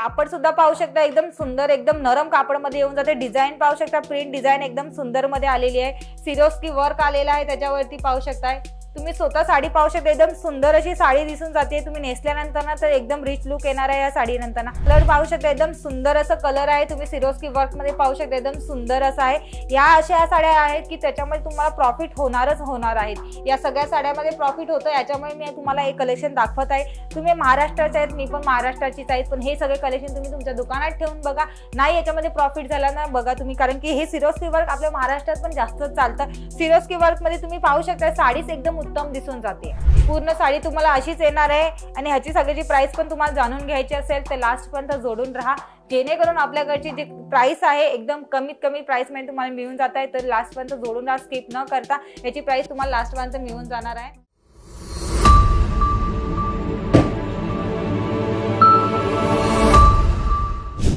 कापड सुद्धा पाहू शकता, एकदम सुंदर एकदम नरम कापड मध्ये येऊन जाते। डिझाइन पाहू शकता, प्रिंट डिझाइन एकदम सुंदर मध्ये आलेली आहे। सिरोस्की वर्क आलेला आहे त्याच्यावरती पाहू शकताय। तुम्ही स्वतः साडी पाहू शकता, एकदम सुंदर अशी साडी दिसून जाते। तुम्ही नेसल्यानंतर ना तर एकदम रिच लुक येणार आहे या साडी नंतर। कलर पाहू शकता, एकदम सुंदर असं कलर आहे। तुम्ही सिरोस्की वर्क मध्ये पाहू शकता, एकदम सुंदर असं आहे। या अशा साड्या आहेत की त्याच्यामध्ये तुम्हाला प्रॉफिट होणारच होणार आहेत। या सगळ्या साड्यामध्ये प्रॉफिट होतं, याच्यामुळे मी तुम्हाला एक कलेक्शन दाखवत आहे। तुम्ही महाराष्ट्राचे आहेत, मी पण महाराष्ट्राचीच आहे, पण हे सगळे कलेक्शन तुम्ही तुमच्या दुकानात ठेवून बघा, नाही याच्यामध्ये प्रॉफिट झाला ना बघा तुम्ही, कारण की हे सिरोस्की वर्क आपल्या महाराष्ट्रात पण जास्त चालतं। सिरोस्की वर्क मध्ये तुम्ही पाहू शकता साडीच एकदम उत्तम दिसून जाते। पूर्ण साडी तुम्हाला अशीच येणार आहे आणि ह्याची सगळ्याची प्राइस पण तुम्हाला जाणून घ्यायची असेल तर लास्ट पर्यंत जोडून राहा, जेणेकरून आपल्याकडची जी प्राइस आहे एकदम कमीत कमी प्राइस मध्ये तुम्हाला मिळून जात आहे। तर लास्ट पर्यंत जोडून राहा, स्किप न करता। याची प्राइस तुम्हाला लास्ट पर्यंत मिळून जाणार आहे।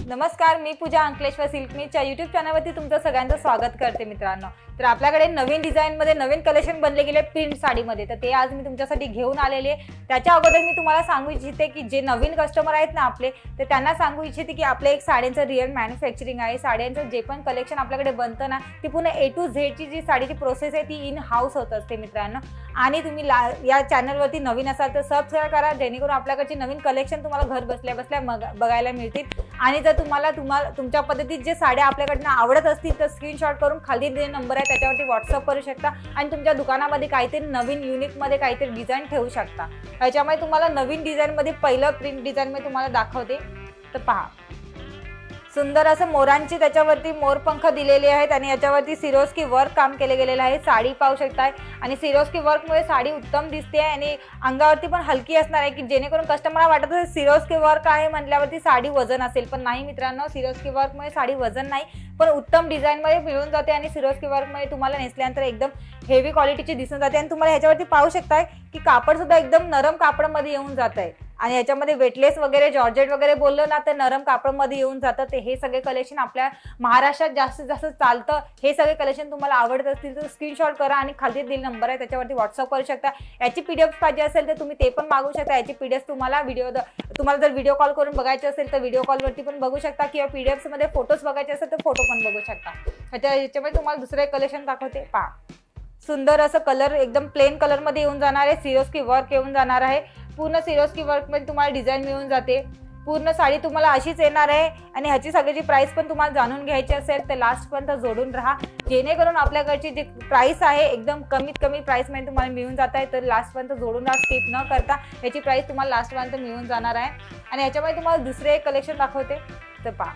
नमस्कार, मी पूजा अंकलेश्वर सिल्कमीच्या YouTube चॅनलवरती तुमचं सगळ्यांचं स्वागत करते मित्रांनो। तर आपल्याकडे नवीन डिझाइन मध्ये नवीन कलेक्शन बनले गेले प्रिंट साडीमध्ये, तर ते आज मी तुमच्यासाठी घेऊन आलेले आहे। त्याच्या अगोदर मी तुम्हाला सांगू इच्छिते की जे नवीन कस्टमर आहेत ना आपले, तर त्यांना सांगू इच्छिते की आपले एक साड्यांचं रिअल मॅन्युफॅक्चरिंग आहे। साड्यांचं जे पण कलेक्शन आपल्याकडे बनतं ना, ती पूर्ण A to Z ची जी साडीची प्रोसेस आहे ती इन हाऊस होत असते मित्रांनो। आणि तुम्ही या चॅनलवरती नवीन असाल तर सबस्क्राइब करा, जेणेकरून आपल्याकडची नवीन कलेक्शन तुम्हाला घर बसल्या बसल्या बघायला मिळतील। आणि जर तुम्हाला तुमच्या पद्धतीत जे साड्या आपल्याकडनं आवडत असतील तर स्क्रीनशॉट करून खाली दिलेला नंबर आहे त्याच्यावरती व्हॉट्सअप करू शकता आणि तुमच्या दुकानामध्ये काहीतरी नवीन युनिक मध्ये काहीतरी डिझाइन ठेवू शकता। याच्यामुळे तुम्हाला नवीन डिझाइन मध्ये पहिलं प्रिंट डिझाइन मी तुम्हाला दाखवते, तर पहा। सुंदर असं मोरांची त्याच्यावरती मोरपंख दिलेले आहेत आणि याच्यावरती सिरोस्की वर्क काम केले गेलेलं आहे। साडी पाहू शकताय आणि सिरोस्की वर्कमुळे साडी उत्तम दिसते आणि अंगावरती पण हलकी असणार आहे, की जेणेकरून कस्टमरला वाटत असेल सिरोस्की वर्क आहे म्हटल्यावरती साडी वजन असेल, पण नाही मित्रांनो, सिरोस्की वर्कमुळे साडी वजन नाही पण उत्तम डिझाइन मध्ये मिळून जाते। आणि सिरोस्की वर्कमुळे तुम्हाला नेसल्यानंतर एकदम हेवी क्वालिटीची दिसून जाते। आणि तुम्हाला ह्याच्यावरती पाहू शकताय की कापड सुद्धा एकदम नरम कापडामध्ये येऊन जात आहे आणि याच्यामध्ये वेटलेस वगैरे जॉर्जेट वगैरे बोललो ना तर नरम कापडामध्ये येऊन जातं। ते हे सगळे कलेक्शन आपल्या महाराष्ट्रात जास्तीत जास्त चालतं। हे सगळे कलेक्शन तुम्हाला आवडत असतील तर स्क्रीनशॉट करा आणि खाली दिलेला नंबर आहे त्याच्यावरती व्हॉट्सअप करू शकता। याची PDF पाहिजे असेल तर तुम्ही ते पण मागू शकता। याची PDF तुम्हाला जर व्हिडिओ कॉल करून बघायचे असेल तर व्हिडिओ कॉलवरती पण बघू शकता, किंवा PDFs मध्ये फोटोज बघायचे असेल तर फोटो पण बघू शकता। याच्यामध्ये तुम्हाला दुसरं एक कलेक्शन दाखवते, पहा। सुंदर असं कलर एकदम प्लेन कलर मध्ये येऊन जाणार आहे, सिरोस्की वर्क येऊन जाणार आहे। पूर्ण सिरोस्की वर्क मध्ये तुम्हाला डिझाइन मिळून जाते। पूर्ण साडी तुम्हाला अशीच येणार आहे आणि ह्याची सगळ्याची प्राइस पण तुम्हाला जाणून घ्यायची असेल तर लास्ट पर्यंत जोडून राहा, जेणेकरून आपल्याकडची जी प्राइस आहे एकदम कमीत कमी प्राइस मध्ये तुम्हाला मिळून जात आहे। तर लास्ट पर्यंत जोडून राहा, स्किप न करता। याची प्राइस तुम्हाला लास्ट पर्यंत मिळून जाणार आहे। आणि याच्यामध्ये तुम्हाला दुसरे एक कलेक्शन दाखवते, तर पहा।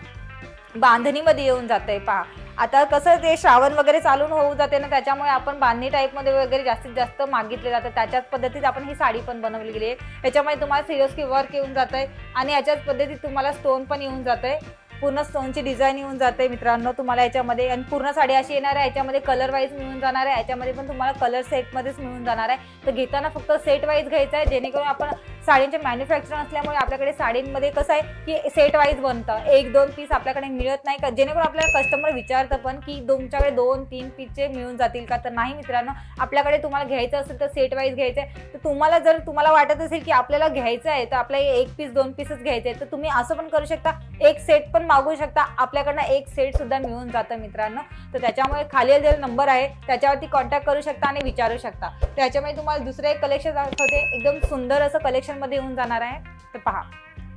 बांधणीमध्ये येऊन जाते, पहा। आता कसं ते श्रावण वगैरे चालून होऊ जाते ना, त्याच्यामुळे आपण बांधणी टाईप मध्ये वगैरे जास्तीत जास्त मागितले जातं। त्याच्याच पद्धतीत आपण ही साडी पण बनवली गेली आहे। याच्यामध्ये तुम्हाला सिरोस्की वर्क येऊन जात आहे आणि याच्याच पद्धतीत तुम्हाला स्टोन पण येऊन जात आहे। पूर्ण स्टोनची डिझाइन येऊन जाते मित्रांनो तुम्हाला याच्यामध्ये। आणि पूर्ण साडी अशी येणार आहे, याच्यामध्ये कलर वाईज मिळून जाणार आहे। याच्यामध्ये पण तुम्हाला कलर सेट मध्येच मिळून जाणार आहे। तर घेताना फक्त सेट वाईज घ्यायचं आहे, जेणेकरून आपण साडींचे मॅन्युफॅक्चर असल्यामुळे आपल्याकडे साडींमध्ये कसं आहे की सेट वाईज बनतं, 1-2 पीस आपल्याकडे मिळत नाही का, जेणेकरून आपल्याला कस्टमर विचारतं पण की तुमच्याकडे 2-3 पीसचे मिळून जातील का, तर नाही मित्रांनो, आपल्याकडे तुम्हाला घ्यायचं असेल तर सेट वाईज घ्यायचं आहे। तर तुम्हाला वाटत असेल की आपल्याला घ्यायचं आहे तर आपल्याला 1 पीस 2 पीसच घ्यायचे आहे, तर तुम्ही असं पण करू शकता, एक सेट पण मागू शकता, आपल्याकडनं एक सेट सुद्धा मिळून जातं मित्रांनो। तर त्याच्यामुळे खाली दिलेला नंबर आहे त्याच्यावरती कॉन्टॅक्ट करू शकता आणि विचारू शकता। त्याच्यामुळे तुम्हाला दुसरं एक कलेक्शन दाखवते, एकदम सुंदर असं कलेक्शन मध्ये येऊन जाणार आहे, तर पहा।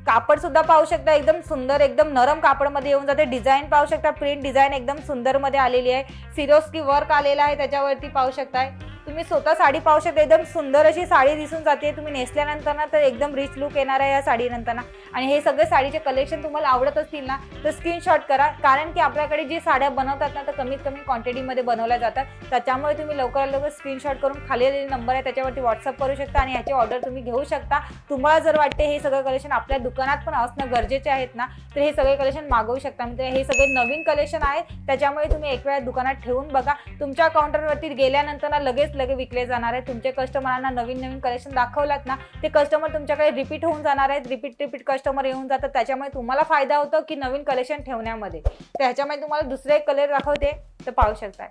कापड सुद्धा पाहू शकता, एकदम सुंदर एकदम नरम कापडामध्ये येऊन जाते। डिझाइन पाहू शकता, प्रिंट डिझाइन एकदम सुंदर मध्ये आलेली आहे। सिरोस्की वर्क आलेला आहे त्याच्यावरती पाहू शकताय। तुम्ही स्वतः साडी पाहू शकता, एकदम सुंदर अशी साडी दिसून जाते। तुम्ही नेसल्यानंतर ना तर एकदम रिच लुक येणार आहे या साडी नंतर। आणि हे सगळे साडीचे कलेक्शन तुम्हाला आवडत असतील ना तर स्क्रीनशॉट करा, कारण की आपल्याकडे जी साड्या बनवतात ना तर कमीत कमी क्वांटिटीमध्ये बनवल्या जातात। त्याच्यामुळे तुम्ही लवकरात लवकर स्क्रीनशॉट करून खाली दिलेला नंबर आहे त्याच्यावरती व्हॉट्सअप करू शकता आणि याची ऑर्डर तुम्ही घेऊ शकता। तुम्हाला जर वाटते हे सगळं कलेक्शन आपल्या दुकानात पण असणं गरजेचे आहेत ना तर हे सगळे कलेक्शन मागवू शकता। म्हणजे हे सगळे नवीन कलेक्शन आहे, त्याच्यामुळे तुम्ही एक वेळा दुकानात ठेवून बघा, तुमच्या काउंटरवरती गेल्यानंतर ना लगेच विकले जाणार आहे। तुमचे कस्टमरांना नवीन नवीन कलेक्शन दाखवलात ना ते कस्टमर तुमच्याकडे रिपीट होऊन जाणार आहेत, रिपीट कस्टमर येऊन जातात। त्याच्यामुळे तुम्हाला फायदा होतो की नवीन कलेक्शन ठेवण्यामध्ये। त्याच्यामुळे तुम्हाला दुसरे एक कलर दाखवते, तर पाहू शकता।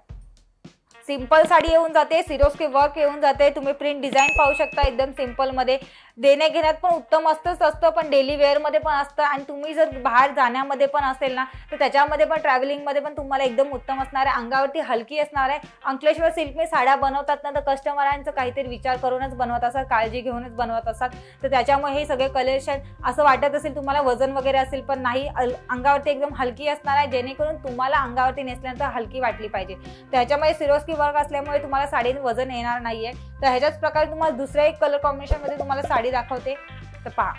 सिंपल साडी येऊन जाते, सिरोस्की वर्क येऊन जाते। तुम्ही प्रिंट डिझाइन पाहू शकता एकदम सिंपल मध्ये। देण्या घेण्यात पण उत्तम असतं, पण डेली वेअरमध्ये पण असतं आणि तुम्ही जर बाहेर जाण्यामध्ये पण असेल ना तर त्याच्यामध्ये पण ट्रॅव्हलिंगमध्ये पण तुम्हाला एकदम उत्तम असणार आहे. अंगावरती हलकी असणार आहे. अंकलेश्वर सिल्कने साड्या बनवतात ना तर कस्टमरांचं काहीतरी विचार करूनच बनवत असतात, काळजी घेऊनच बनवत असतात. तर त्याच्यामुळे हे सगळे कलेक्शन असं वाटत असेल तुम्हाला वजन वगैरे असेल, पण नाही, अंगावरती एकदम हलकी असणार आहे, जेणेकरून तुम्हाला अंगावरती नेसल्यानंतर हलकी वाटली पाहिजे. त्याच्यामध्ये सिरोस्की वर्क असल्यामुळे तुम्हाला साडी वजन येणार नाहीये. तर ह्याच्याच प्रकारे तुम्हाला दुसऱ्या एक कलर कॉम्बिनेशन मध्ये तुम्हाला साडी दाखवते. तर पहा,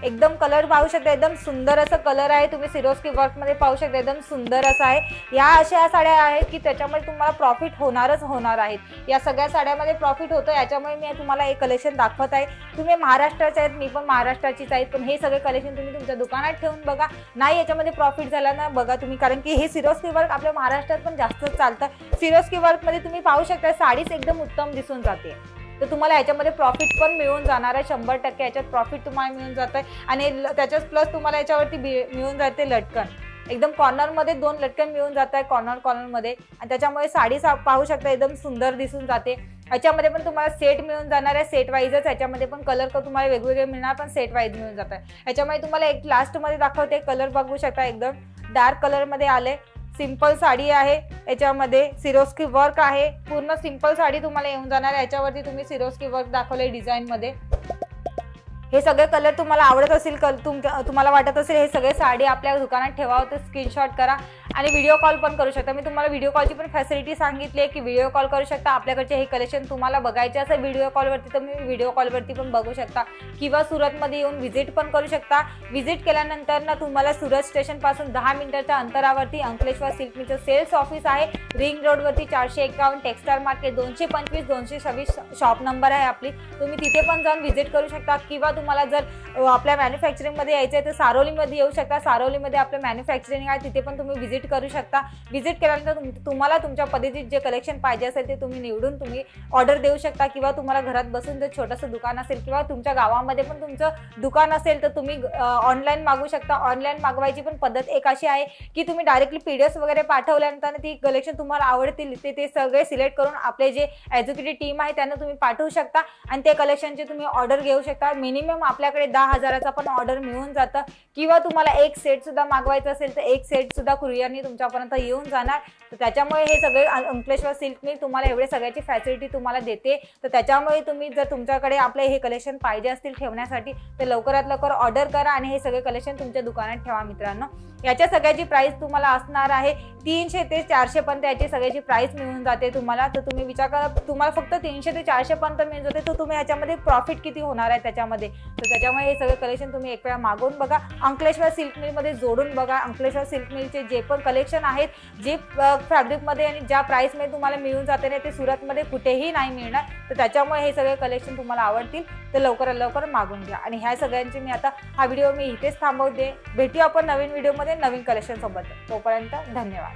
एकदम कलर पाहू शकता, एकदम सुंदर असं कलर आहे. तुम्ही सिरोस्की वर्क मध्ये पाहू शकता, एकदम सुंदर असं आहे. या अशा साड्या आहेत की त्याच्यामध्ये तुम्हाला प्रॉफिट होणार आहेत. या सगळ्या साड्यामध्ये प्रॉफिट होतं, याच्यामुळे मी तुम्हाला एक कलेक्शन दाखवत आहे. तुम्ही महाराष्ट्राचे आहेत, मी पण महाराष्ट्राचीच आहे, पण हे सगळे कलेक्शन तुम्ही तुमच्या दुकानात ठेवून बघा. नाही याच्यामध्ये प्रॉफिट झाला ना बघा तुम्ही, कारण की हे सिरोस्की वर्क आपल्या महाराष्ट्रात पण जास्त चालतं. सिरोस्की वर्क मध्ये तुम्ही पाहू शकता साडीच एकदम उत्तम दिसून जाते. तर तुम्हाला याच्यामध्ये प्रॉफिट पण मिळून जाणार आहे. 100% याच्यात प्रॉफिट तुम्हाला मिळून जात आहे. आणि त्याच्यात प्लस तुम्हाला याच्यावरती मिळून जाते लटकन. एकदम कॉर्नरमध्ये 2 लटकन मिळून जात आहे कॉर्नरमध्ये, आणि त्याच्यामुळे साडी पाहू शकता एकदम सुंदर दिसून जाते. याच्यामध्ये पण तुम्हाला सेट मिळून जाणार आहे, सेट वाईजच. याच्यामध्ये पण कलर तुम्हाला वेगवेगळे मिळणार, पण सेट वाईज मिळून जात आहे. याच्यामध्ये तुम्हाला एक लास्टमध्ये दाखवते, कलर बघू शकता एकदम डार्क कलरमध्ये आले. सिंपल साडी आहे, याच्यामध्ये सिरोस्की वर्क आहे. पूर्ण सिंपल साडी तुम्हाला येऊन जाणार आहे. याच्यावरती तुम्ही सिरोस्की वर्क दाखवले डिझाईन मध्ये. हे सगळे कलर तुम्हाला आवडत असेल, तुम्हाला वाटत असेल हे सगळे साडी आपल्या दुकानात ठेवावं, तर स्क्रीनशॉट करा आणि व्हिडिओ कॉल पण करू शकता. मी तुम्हाला व्हिडिओ कॉलची पण फॅसिलिटी सांगितली आहे की व्हिडिओ कॉल करू शकता. आपल्याकडचे हे कलेक्शन तुम्हाला बघायचे असेल व्हिडिओ कॉलवरती तर मी व्हिडिओ कॉलवरती पण बघू शकता, किंवा सुरतमध्ये येऊन व्हिजिट पण करू शकता. व्हिजिट केल्यानंतर ना तुम्हाला सुरत स्टेशनपासून 10 मिनिटाच्या अंतरावरती अंकलेश्वर सिल्क मिलचं सेल्स ऑफिस आहे. रिंग रोडवरती 451 टेक्सटाईल मार्केट 225 226 शॉप नंबर आहे आपली. तुम्ही तिथे पण जाऊन व्हिजिट करू शकता, किंवा तुम्हाला जर आपल्या मॅन्युफॅक्चरिंगमध्ये यायचं आहे तर सारोलीमध्ये येऊ शकता. सारोलीमध्ये आपलं मॅन्युफॅक्चरिंग आहे, तिथे पण तुम्ही व्हिजिट करू शकता. व्हिजिट केल्यानंतर तुम्हाला तुमच्या पद्धतीत जे कलेक्शन पाहिजे असेल ते तुम्ही निवडून तुम्ही ऑर्डर देऊ शकता, किंवा तुम्हाला घरात बसून जर छोटंसं दुकान असेल किंवा तुमच्या गावामध्ये पण तुमचं दुकान असेल तर तुम्ही ऑनलाईन मागवू शकता. ऑनलाईन मागवायची पण पद्धत एक अशी आहे की तुम्ही डायरेक्टली PDF वगैरे पाठवल्यानंतर ती कलेक्शन तुम्हाला आवडतील ते सगळे सिलेक्ट करून आपले जे एक्झिक्युटिव्ह टीम आहे त्यांना तुम्ही पाठवू शकता आणि ते कलेक्शनचे तुम्ही ऑर्डर घेऊ शकता. मिनिमम आपल्याकडे 10,000चा पण ऑर्डर मिळून जातं, किंवा तुम्हाला एक सेट सुद्धा मागवायचं असेल तर एक सेट सुद्धा कुरिअरने तुमच्यापर्यंत येऊन जाणार. तर त्याच्यामुळे हे सगळे अंकलेश्वर सिल्क मिल तुम्हाला एवढे सगळ्याची फॅसिलिटी तुम्हाला देते. तर त्याच्यामुळे तुम्ही जर तुमच्याकडे आपले हे कलेक्शन पाहिजे असतील ठेवण्यासाठी तर लवकरात लवकर ऑर्डर करा आणि हे सगळे कलेक्शन तुमच्या दुकानात ठेवा मित्रांनो. याच्या सगळ्याची प्राइस तुम्हाला असणार आहे 300 ते 400 पर्यंत याची सगळ्याची प्राइस मिळून जाते तुम्हाला. तर तुम्ही विचार करा, तुम्हाला फक्त 300 ते 400 पर्यंत मिळून जाते, तर तुम्ही ह्याच्यामध्ये प्रॉफिट किती होणार आहे त्याच्यामध्ये. तर त्याच्यामुळे हे सगळे कलेक्शन तुम्ही एक वेळा मागवून बघा, अंकलेश्वर सिल्क मिलमध्ये जोडून बघा. अंकलेश्वर सिल्क मिलचे जे पण कलेक्शन आहेत, जे फॅब्रिकमध्ये आणि ज्या प्राइसमध्ये तुम्हाला मिळून जाते ना ते सुरतमध्ये कुठेही नाही मिळणार. तर त्याच्यामुळे हे सगळे कलेक्शन तुम्हाला आवडतील, तर लवकरात लवकर मागून घ्या. आणि ह्या सगळ्यांची मी आता हा व्हिडिओ मी इथेच थांबवते. भेटूया आपण नवीन व्हिडिओमध्ये नवीन कलेक्शन सोबत. तोपर्यंत धन्यवाद.